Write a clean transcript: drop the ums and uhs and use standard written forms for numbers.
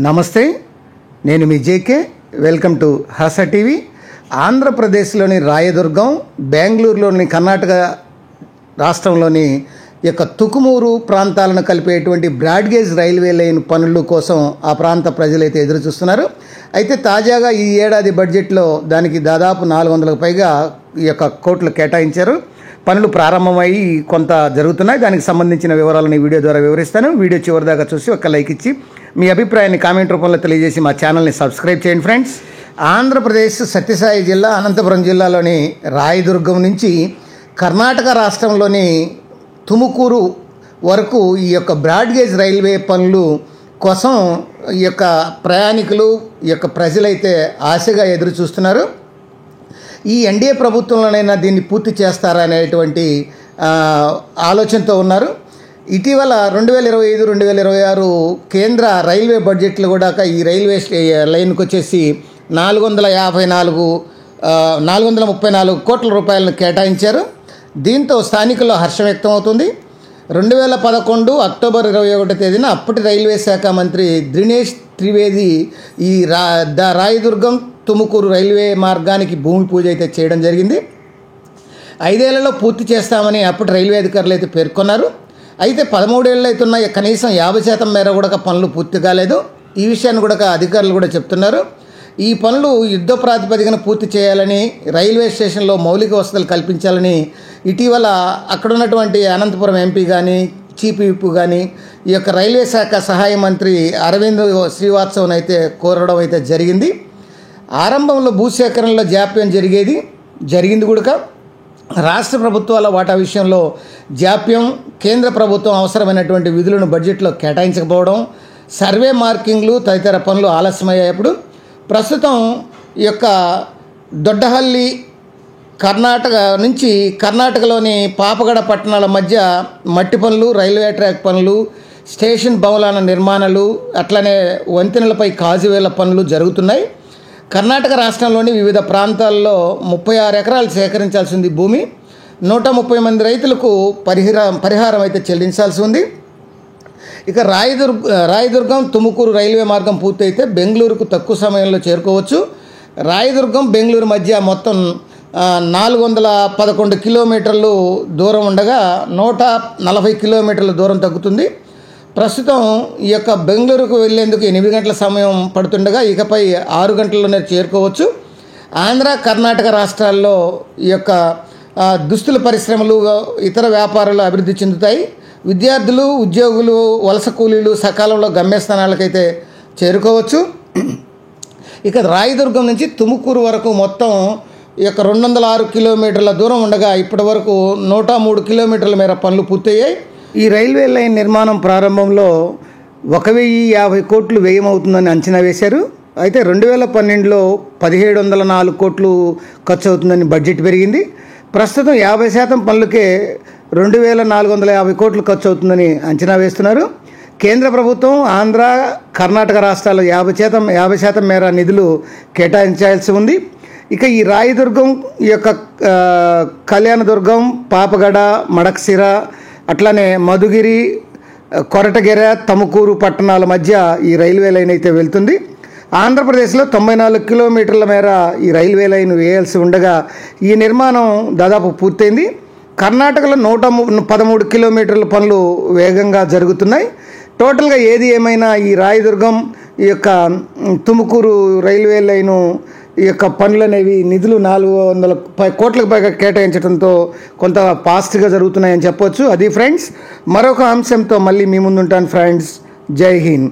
నమస్తే, నేను మీ JK. Welcome to Hasa TV. ఆంధ్రప్రదేశ్లోని రాయదుర్గం, బెంగళూరులోని కర్ణాటక రాష్ట్రంలోని తుకుమూరు ప్రాంతాలను కలిపేటువంటి బ్రాడ్గేజ్ రైల్వే లైన్ పనుల కోసం ఆ ప్రాంత ప్రజలైతే ఎదురు చూస్తున్నారు. అయితే తాజాగా ఈ ఏడాది బడ్జెట్లో దానికి దాదాపు 400కు పైగా కోట్లు కేటాయించారు. పనులు ప్రారంభమై కొంత జరుగుతున్నాయి. దానికి సంబంధించిన వివరాలను ఈ వీడియో ద్వారా వివరిస్తాను. వీడియో చివరిదాకా చూసి ఒక లైక్ ఇచ్చి మీ అభిప్రాయాన్ని కామెంట్ రూపంలో తెలియజేసి మా ఛానల్ని సబ్స్క్రైబ్ చేయండి ఫ్రెండ్స్. ఆంధ్రప్రదేశ్ సత్యసాయి జిల్లా, అనంతపురం జిల్లాలోని రాయదుర్గం నుంచి కర్ణాటక రాష్ట్రంలోని తుముకూరు వరకు ఈ బ్రాడ్గేజ్ రైల్వే పనులు కోసం ప్రయాణికులు ప్రజలైతే ఆశగా ఎదురు చూస్తున్నారు. ఈ ఎన్డీఏ ప్రభుత్వంలోనైనా దీన్ని పూర్తి చేస్తారనేటువంటి ఆలోచనతో ఉన్నారు. ఇటీవల 2025-2026 కేంద్ర రైల్వే బడ్జెట్లు కూడా ఈ రైల్వే లైన్కి వచ్చేసి 434 కోట్ల రూపాయలను కేటాయించారు. దీంతో స్థానికుల్లో హర్షం వ్యక్తం అవుతుంది. 2011 అక్టోబర్ 21 తేదీన అప్పటి రైల్వే శాఖ మంత్రి దినేష్ త్రివేది ఈ రాయదుర్గం తుముకూరు రైల్వే మార్గానికి భూమి పూజ అయితే చేయడం జరిగింది. 5 ఏళ్లలో పూర్తి చేస్తామని అప్పటి రైల్వే అధికారులు అయితే పేర్కొన్నారు. అయితే 13 ఏళ్ళు అవుతున్న కనీసం 50% మేర కూడా పనులు పూర్తి కాలేదు. ఈ విషయాన్ని కూడా అధికారులు కూడా చెప్తున్నారు. ఈ పనులు యుద్ధ ప్రాతిపదికన పూర్తి చేయాలని, రైల్వే స్టేషన్లో మౌలిక వసతులు కల్పించాలని ఇటీవల అక్కడ ఉన్నటువంటి అనంతపురం ఎంపీ కానీ, చీఫ్ విప్ కానీ రైల్వే శాఖ సహాయ మంత్రి అరవింద్ శ్రీవాత్సవన్ అయితే కోరడం అయితే జరిగింది. ఆరంభంలో భూసేకరణలో జాప్యం జరిగింది కూడా. రాష్ట్ర ప్రభుత్వాల వాటా విషయంలో జాప్యం, కేంద్ర ప్రభుత్వం అవసరమైనటువంటి విధులను బడ్జెట్లో కేటాయించకపోవడం, సర్వే మార్కింగ్లు తదితర పనులు ఆలస్యమయ్యేప్పుడు ప్రస్తుతం దొడ్డహల్లి కర్ణాటక నుంచి కర్ణాటకలోని పాపగడ పట్టణాల మధ్య మట్టి పనులు, రైల్వే ట్రాక్ పనులు, స్టేషన్ భవనాల నిర్మాణాలు, అట్లనే వంతెనలపై కాజువేల పనులు జరుగుతున్నాయి. కర్ణాటక రాష్ట్రంలోని వివిధ ప్రాంతాల్లో 36 ఎకరాలు సేకరించాల్సింది భూమి. 130 మంది రైతులకు పరిహారం అయితే చెల్లించాల్సి ఉంది. రాయదుర్గం తుముకూరు రైల్వే మార్గం పూర్తయితే బెంగళూరుకు తక్కువ సమయంలో చేరుకోవచ్చు. రాయదుర్గం బెంగళూరు మధ్య మొత్తం 411 కిలోమీటర్లు దూరం ఉండగా 140 కిలోమీటర్ల దూరం తగ్గుతుంది. ప్రస్తుతం బెంగళూరుకు వెళ్లేందుకు 8 గంటల సమయం పడుతుండగా ఇకపై 6 గంటల్లోనే చేరుకోవచ్చు. ఆంధ్ర, కర్ణాటక రాష్ట్రాల్లో దుస్తుల పరిశ్రమలు, ఇతర వ్యాపారాలు అభివృద్ధి చెందుతాయి. విద్యార్థులు, ఉద్యోగులు, వలస కూలీలు సకాలంలో గమ్యస్థానాలకైతే చేరుకోవచ్చు. రాయదుర్గం నుంచి తుముకూరు వరకు మొత్తం 206 కిలోమీటర్ల దూరం ఉండగా ఇప్పటి వరకు 103 కిలోమీటర్ల మేర పనులు పూర్తయ్యాయి. ఈ రైల్వే లైన్ నిర్మాణం ప్రారంభంలో 1050 కోట్లు వ్యయమవుతుందని అంచనా వేశారు. అయితే 2012లో 1704 కోట్లు ఖర్చు అవుతుందని బడ్జెట్ పెరిగింది. ప్రస్తుతం 50% పనులకే 2450 కోట్లు ఖర్చు అవుతుందని అంచనా వేస్తున్నారు. కేంద్ర ప్రభుత్వం, ఆంధ్ర, కర్ణాటక రాష్ట్రాలు 50% మేర నిధులు కేటాయించాల్సి ఉంది. ఈ రాయదుర్గం, కళ్యాణదుర్గం, పాపగడ, మడక్సిర, అట్లనే మధుగిరి, కొరటగెర, తముకూరు పట్టణాల మధ్య ఈ రైల్వే లైన్ అయితే వెళ్తుంది. ఆంధ్రప్రదేశ్లో 94 కిలోమీటర్ల మేర ఈ రైల్వే లైన్ వేయాల్సి ఉండగా ఈ నిర్మాణం దాదాపు పూర్తయింది. కర్ణాటకలో 113 కిలోమీటర్ల పనులు వేగంగా జరుగుతున్నాయి. టోటల్గా ఏది ఏమైనా ఈ రాయదుర్గం, తుముకూరు రైల్వే లైను పనులు అనేవి నిధులు 400 కోట్లకు పైగా కేటాయించడంతో కొంత ఫాస్ట్గా జరుగుతున్నాయని చెప్పొచ్చు. అది ఫ్రెండ్స్, మరొక అంశంతో మళ్ళీ మీ ముందుంటాను ఫ్రెండ్స్. జై హింద్.